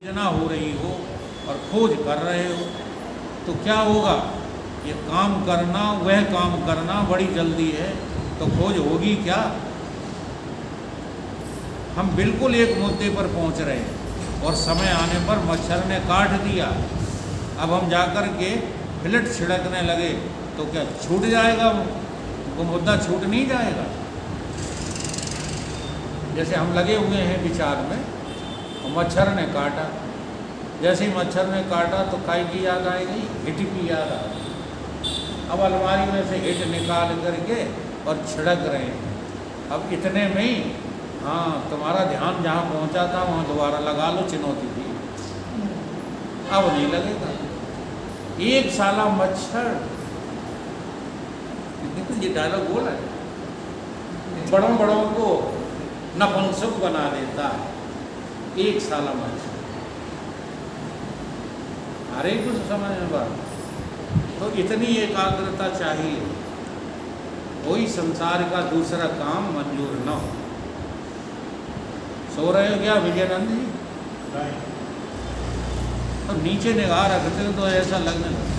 योजना हो रही हो और खोज कर रहे हो तो क्या होगा? ये काम करना, वह काम करना बड़ी जल्दी है तो खोज होगी क्या? हम बिल्कुल एक मुद्दे पर पहुंच रहे हैं और समय आने पर मच्छर ने काट दिया। अब हम जाकर के फिलट छिड़कने लगे तो क्या छूट जाएगा? वो मुद्दा छूट नहीं जाएगा। जैसे हम लगे हुए हैं विचार में और मच्छर ने काटा, जैसे ही मच्छर ने काटा तो काय की याद आई गई? हिट की याद आ गई। अब अलमारी में से हिट निकाल करके और छिड़क रहे हैं। अब इतने में ही हाँ, तुम्हारा ध्यान जहाँ पहुँचा था वहाँ दोबारा लगा लो, चुनौती थी। अब नहीं लगेगा। एक साला मच्छर, ये डायलॉग बोला है, बड़ों बड़ों को नपुंसक बना देता है। एक साला मच्छर, अरे कुछ समझ में बात। तो इतनी एकाग्रता चाहिए, कोई संसार का दूसरा काम मंजूर न हो। सो रहे हो क्या विजयानंद जी? तो नीचे निगाह रखते हो तो ऐसा लगने लगता।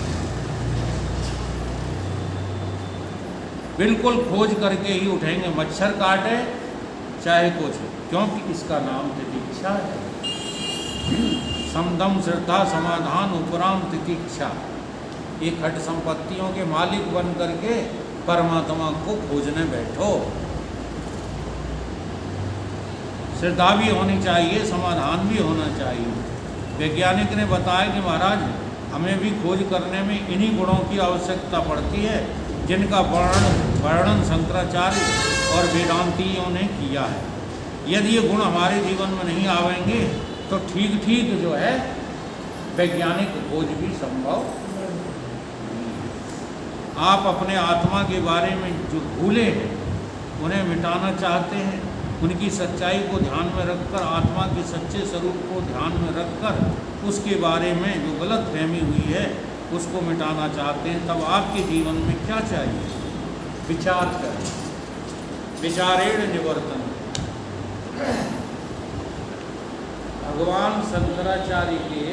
बिल्कुल खोज करके ही उठेंगे, मच्छर काटे चाहे कुछ, क्योंकि इसका नाम तितिक्षा है। समदम श्रद्धा समाधान उपराम तितिक्षा। ये खट संपत्तियों के मालिक बन करके परमात्मा को खोजने बैठो। श्रद्धा भी होनी चाहिए, समाधान भी होना चाहिए। वैज्ञानिक ने बताया कि महाराज हमें भी खोज करने में इन्हीं गुणों की आवश्यकता पड़ती है जिनका वर्णन शंकराचार्य और वेदांतियों ने किया है। यदि ये गुण हमारे जीवन में नहीं आवेंगे तो ठीक ठीक जो है वैज्ञानिक खोज भी संभव। आप अपने आत्मा के बारे में जो भूले हैं उन्हें मिटाना चाहते हैं, उनकी सच्चाई को ध्यान में रखकर, आत्मा के सच्चे स्वरूप को ध्यान में रखकर उसके बारे में जो गलत फहमी हुई है उसको मिटाना चाहते हैं, तब आपके जीवन में क्या चाहिए? विचार करें। विचारेण निवर्तन। भगवान शंकराचार्य के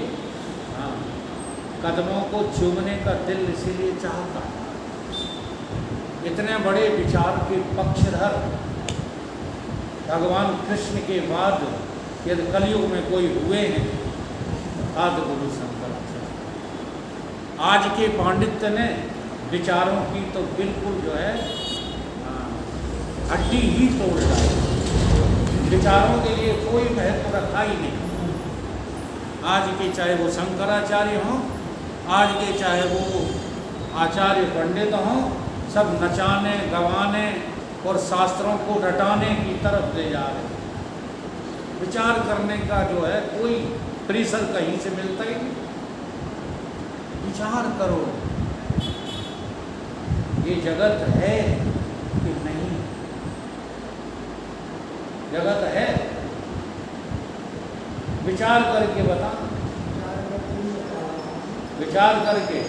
कदमों को चूमने का दिल इसीलिए चाहता है। इतने बड़े विचार के पक्षधर भगवान कृष्ण के बाद यदि कलयुग में कोई हुए हैं आदि गुरु शंकराचार्य। आज के पांडित्य ने विचारों की तो बिल्कुल जो है हड्डी ही तोड़ डाली। विचारों के लिए कोई महत्व रखा ही नहीं। आज के चाहे वो शंकराचार्य हों, आज के चाहे वो आचार्य पंडित हों, सब नचाने गवाने और शास्त्रों को रटाने की तरफ ले जा रहे हैं। विचार करने का जो है कोई परिसर कहीं से मिलता ही नहीं। विचार करो, ये जगत है कि नहीं? जगत है? विचार करके बता। विचार करके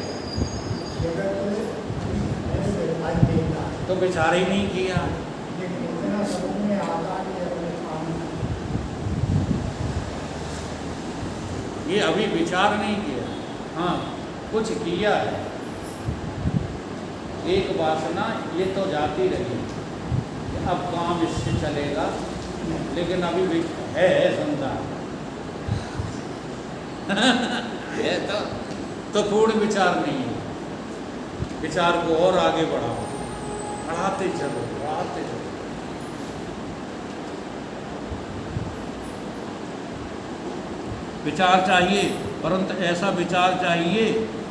तो विचार ही नहीं किया। ये अभी विचार नहीं किया, हाँ कुछ किया है। एक वासना ये तो जाती रही, अब काम इससे चलेगा, लेकिन अभी है संसार है तो पूर्ण विचार नहीं है। विचार को और आगे बढ़ाओ, बढ़ाते चलो, बढ़ाते चलो। विचार चाहिए, परंतु ऐसा विचार चाहिए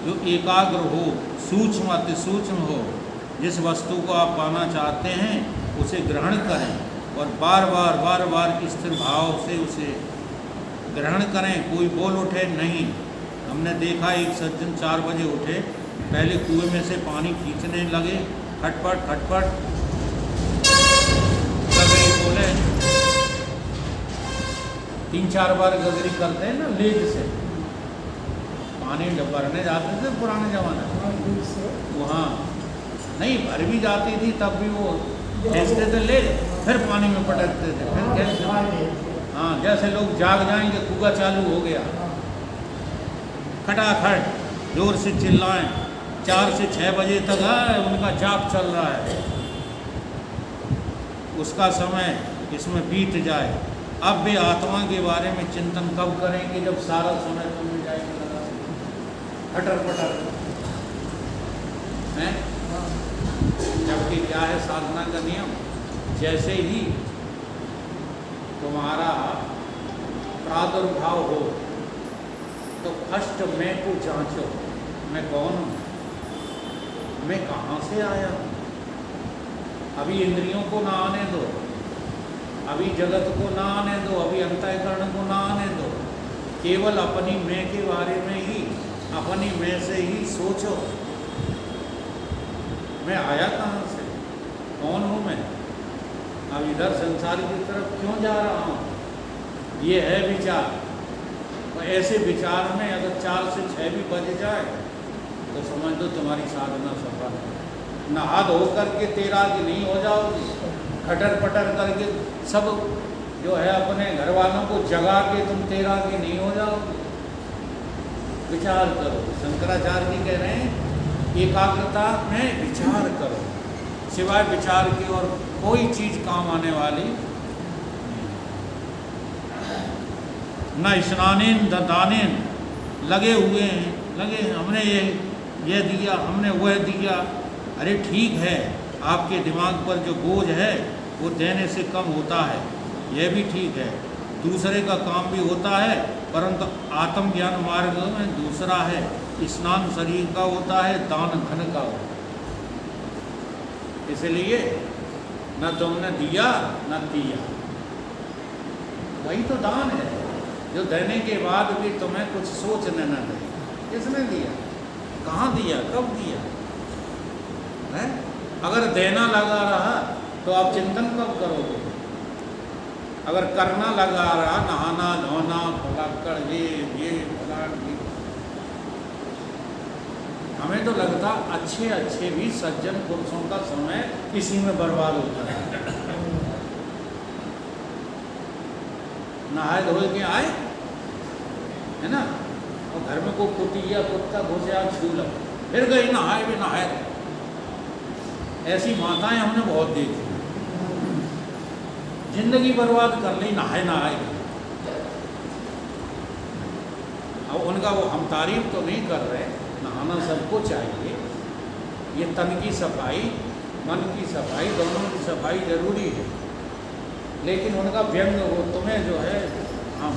जो एकाग्र हो, सूक्ष्म अति सूक्ष्म हो। जिस वस्तु को आप पाना चाहते हैं उसे ग्रहण करें और बार बार स्थिर भाव से उसे ग्रहण करें। कोई बोल उठे नहीं। हमने देखा एक सज्जन 4 बजे उठे, पहले कुएं में से पानी खींचने लगे, खटपट खटपट, गगरी बोले, 3-4 बार गगरी करते हैं ना लेज से। पानी जब भरने जाते थे पुराने जमाने में, वहाँ नहीं भर भी जाती थी तब भी वो खींचते थे लेज, फिर पानी में पटकते थे, फिर खींचते। हाँ, जैसे लोग जाग जाएंगे, कुआ चालू हो गया, खटाखट जोर से चिल्लाएं, 4 से 6 बजे तक है उनका जाप चल रहा है, उसका समय इसमें बीत जाए। अब वे आत्मा के बारे में चिंतन कब करेंगे, जब सारा समय तो मिल जाएगा, खटर पटर है। जबकि क्या है साधना का नियम, जैसे ही तुम्हारा प्रादुर्भाव हो तो फर्स्ट मैं को जांचो, मैं कौन हूँ, मैं कहाँ से आया हूँ। अभी इंद्रियों को ना आने दो, अभी जगत को ना आने दो, अभी अंतःकरण को ना आने दो, केवल अपनी मैं के बारे में ही, अपनी मैं से ही सोचो, मैं आया कहाँ से, कौन हूँ मैं, अब इधर संसार की तरफ क्यों जा रहा हूँ, ये है विचार। और ऐसे विचार में अगर 4 से 6 भी बज जाए तो समझ लो तुम्हारी साधना सफल है। नहा धो करके तैराकी नहीं हो जाओगी, खटर पटर करके सब जो है अपने घर वालों को जगा के तुम तैराकी नहीं हो जाओगे। विचार करो, शंकराचार्य जी कह रहे हैं एकाग्रता में विचार करो, सिवाय विचार की और कोई चीज काम आने वाली न। स्नानेन दानेन लगे हुए हैं, लगे हमने ये दिया, हमने वह दिया। अरे ठीक है, आपके दिमाग पर जो बोझ है वो देने से कम होता है, यह भी ठीक है, दूसरे का काम भी होता है, परंतु आत्मज्ञान मार्ग में दूसरा है, स्नान शरीर का होता है, दान धन का होता है। इसलिए न तुमने दिया न दिया, वही तो दान है, जो देने के बाद भी तुम्हें कुछ सोचने न दे। किसने दिया, कहाँ दिया, कब दिया है? अगर देना लगा रहा तो आप चिंतन कब करोगे? अगर करना लगा रहा, नहाना धोना फलाकर ये फलान ये, हमें तो लगता अच्छे अच्छे भी सज्जन पुरुषों का समय इसी में बर्बाद होता है। नहाए धोए के आए है ना, और घर में कोई कुतिया कुत्ता घुसे आप छू लो, फिर गई नहाए भी नहाए। ऐसी माताएं हमने बहुत देखी, जिंदगी बर्बाद कर ली नहाए नहाए। अब उनका वो हम तारीफ तो नहीं कर रहे, नहाना सबको चाहिए, ये तन की सफाई मन की सफाई दोनों की सफाई जरूरी है, लेकिन उनका व्यंग वो तुम्हें जो है हम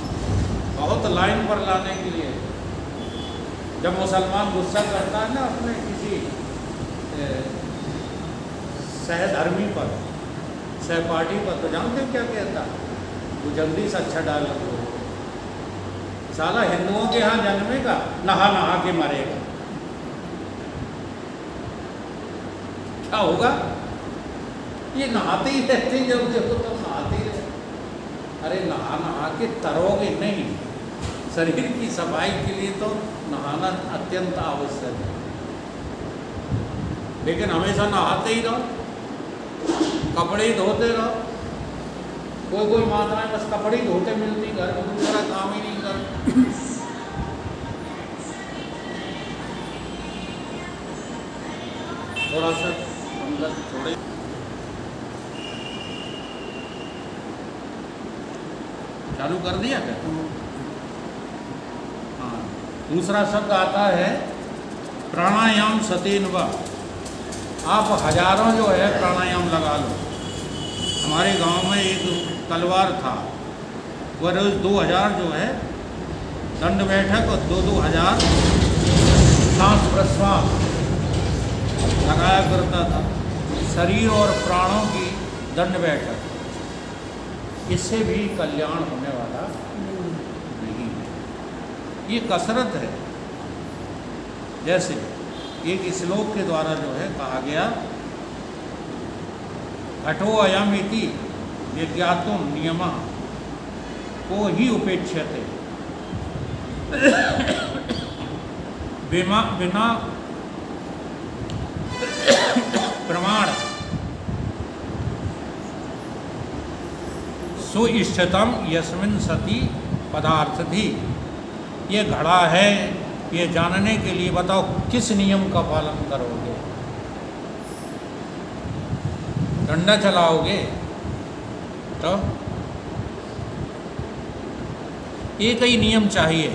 बहुत लाइन पर लाने के लिए। जब मुसलमान गुस्सा करता है ना अपने किसी सहधर्मी पर, सहपाठी पर, तो जानते क्या कहता, वो जल्दी से अच्छा डायलॉग हो, साला हिंदुओं के यहाँ जन्मेगा, नहा नहा के मरेगा। क्या होगा? ये नहाते ही रहते हैं, जब देखो तब नहाते ही रहते। अरे नहा नहा के तरोगे नहीं, शरीर की सफाई के लिए तो नहाना अत्यंत आवश्यक है, लेकिन हमेशा नहाते ही रहो, कपड़े ही धोते रहो। कोई माताएं बस कपड़े ही धोते मिलती, घर में दूसरा काम ही नहीं करती। थोड़ा सा थोड़े चालू कर दिया क्या? हाँ, दूसरा शब्द आता है प्राणायाम सतेन व। आप हजारों जो है प्राणायाम लगा लो। हमारे गांव में एक तलवार था, वह रोज 2000 जो है दंड बैठक और 2-2 सांस प्रश्वास लगाया करता था। शरीर और प्राणों की दंड बैठक, इससे भी कल्याण होने वाला नहीं है, ये कसरत है। जैसे एक श्लोक के द्वारा जो है कहा गया, घटो अयम इति विज्ञातुम नियमः को ही उपेक्षते बिना प्रमाण सुइष्टतम यस्मिन सती पदार्थ थी। ये घड़ा है, ये जानने के लिए बताओ किस नियम का पालन करोगे? डंडा चलाओगे? तो एक ही नियम चाहिए,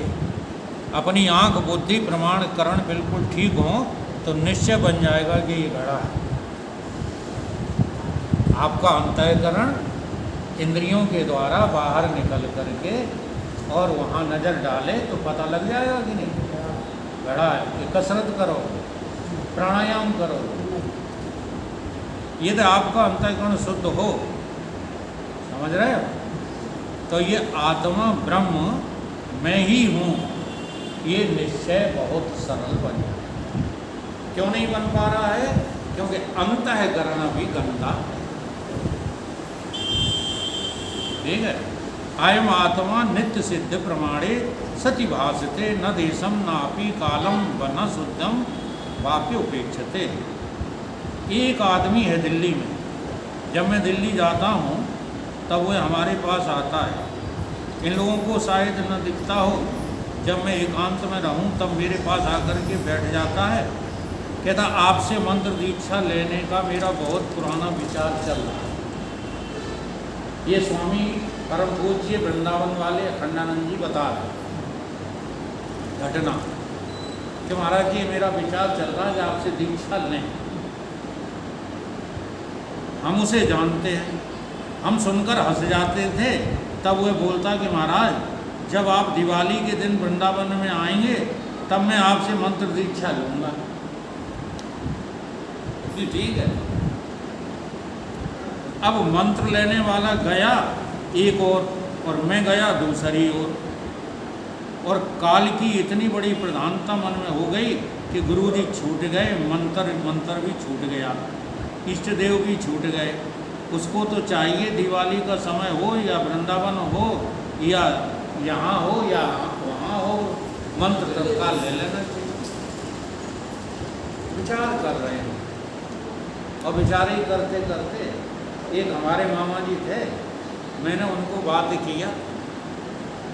अपनी आंख बुद्धि प्रमाण करण बिल्कुल ठीक हो तो निश्चय बन जाएगा कि ये घड़ा है। आपका अंतःकरण इंद्रियों के द्वारा बाहर निकल करके और वहाँ नज़र डाले तो पता लग जाएगा कि नहीं घड़ा है। कि कसरत करो, प्राणायाम करो, यदि आपका अंतःकरण शुद्ध हो, समझ रहे हो, तो ये आत्मा ब्रह्म मैं ही हूँ, ये निश्चय बहुत सरल बन जाए। क्यों नहीं बन पा रहा है? क्योंकि अंतःकरण भी गंदा है। ठीक है। अयम आत्मा नित्य सिद्ध प्रमाणे सति भासते न देशम नापि कालम व न शुद्धम वाप्य उपेक्षते। एक आदमी है दिल्ली में, जब मैं दिल्ली जाता हूँ तब वह हमारे पास आता है। इन लोगों को शायद न दिखता हो, जब मैं एकांत में रहूं तब मेरे पास आकर के बैठ जाता है। कहता आपसे मंत्र दीक्षा लेने का मेरा बहुत पुराना विचार चल रहा है। ये स्वामी परम पूज्य वृंदावन वाले अखंडानंद जी बता रहे घटना कि महाराज जी मेरा विचार चल रहा है कि आपसे दीक्षा लें। हम उसे जानते हैं, हम सुनकर हंस जाते थे। तब वह बोलता कि महाराज जब आप दिवाली के दिन वृंदावन में आएंगे तब मैं आपसे मंत्र दीक्षा लूँगा। ठीक है। अब मंत्र लेने वाला गया एक और मैं गया दूसरी और काल की इतनी बड़ी प्रधानता मन में हो गई कि गुरु जी छूट गए, मंत्र भी छूट गया, इष्ट देव भी छूट गए। उसको तो चाहिए दिवाली का समय हो या वृंदावन हो या यहाँ हो या वहाँ हो, मंत्र तत्काल ले लेना चाहिए। विचार कर रहे हैं और विचार ही करते करते एक हमारे मामा जी थे, मैंने उनको बात किया।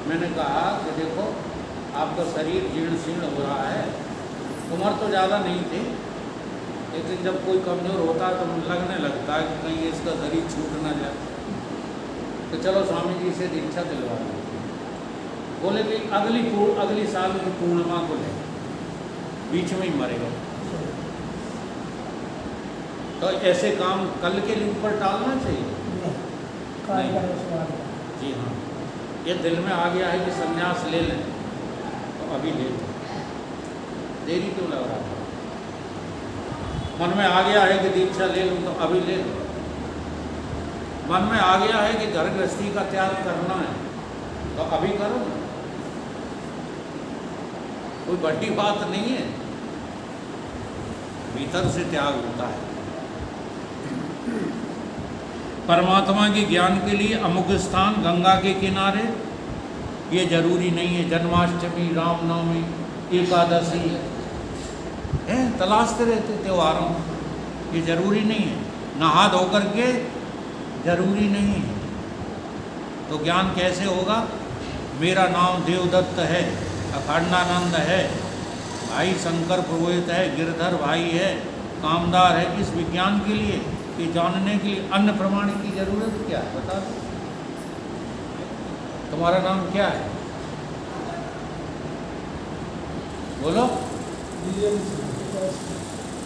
मैंने कहा कि देखो आपका शरीर जीर्ण शीर्ण हो रहा है, उम्र तो ज़्यादा नहीं थी, लेकिन जब कोई कमज़ोर होता है तो लगने लगता है कि कहीं इसका शरीर छूट ना जाए, तो चलो स्वामी जी से दीक्षा दिलवा दो। बोले कि अगली साल की पूर्णिमा को ले, बीच में ही मरेगा। तो ऐसे काम कल के लिए ऊपर टालना चाहिए नहीं। जी हाँ, ये दिल में आ गया है कि संन्यास ले लें तो अभी ले लें, देरी क्यों लग रहा है? मन में आ गया है कि दीक्षा ले लूँ तो अभी ले लो। मन में आ गया है कि घर गृहस्थी का त्याग करना है तो अभी करो। कोई बड़ी बात नहीं है, भीतर से त्याग होता है। परमात्मा के ज्ञान के लिए अमुक स्थान गंगा के किनारे, ये जरूरी नहीं है। जन्माष्टमी, रामनवमी, एकादशी है, तलाशते रहते त्योहारों, ये जरूरी नहीं है। नहा धो करके जरूरी नहीं है। तो ज्ञान कैसे होगा? मेरा नाम देवदत्त है, अखंडानंद है, भाई शंकर पुरोहित है, गिरधर भाई है, कामदार है। इस विज्ञान के लिए, ये जानने के लिए अन्य प्रमाण की जरूरत क्या है? बता दो। तुम्हारा नाम क्या है? बोलो।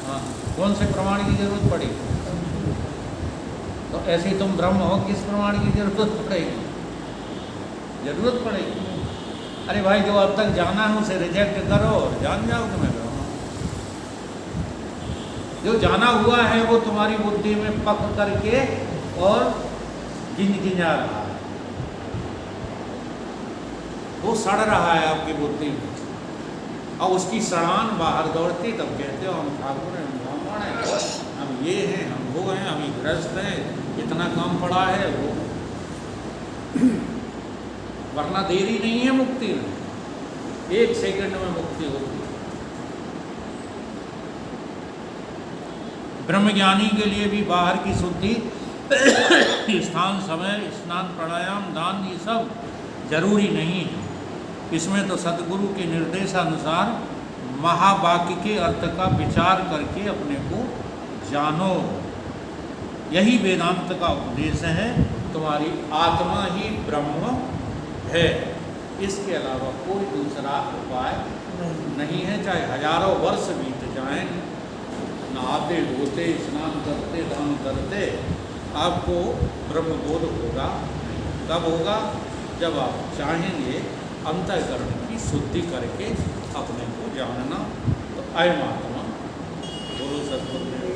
हाँ, कौन से प्रमाण की जरूरत पड़ी? तो ऐसे ही तुम ब्रह्म हो, किस प्रमाण की जरूरत पड़ेगी? जरूरत पड़ेगी। अरे भाई, जो अब तक जाना है उसे रिजेक्ट करो और जान जाओ कि मैं ब्रह्म। जो जाना हुआ है वो तुम्हारी बुद्धि में पक करके और गिंजा रहा है, वो सड़ रहा है आपकी बुद्धि में, और उसकी सड़ान बाहर दौड़ती, तब कहते हो हम ठाकुर हैं, हम ब्राह्मण हैं, हम ये हैं, हम वो हैं, हम गृहस्थ हैं, इतना काम पड़ा है वो। वरना देरी नहीं है मुक्ति में, 1 सेकंड में मुक्ति होती है। ब्रह्मज्ञानी के लिए भी बाहर की शुद्धि स्थान, समय, स्नान, प्राणायाम, दान ये सब जरूरी नहीं है। इसमें तो सद्गुरु के निर्देशानुसार महावाक्य के अर्थ का विचार करके अपने को जानो। यही वेदांत का उपदेश है। तुम्हारी आत्मा ही ब्रह्म है, इसके अलावा कोई दूसरा उपाय नहीं है। चाहे हजारों वर्ष बीत जाएं, नहाते धोते स्नान करते दान करते, आपको ब्रह्मबोध होगा। कब होगा? जब आप चाहेंगे अंतःकरण की शुद्धि करके अपने को जानना। तो अयम आत्मा, बोलो सद्गुरु।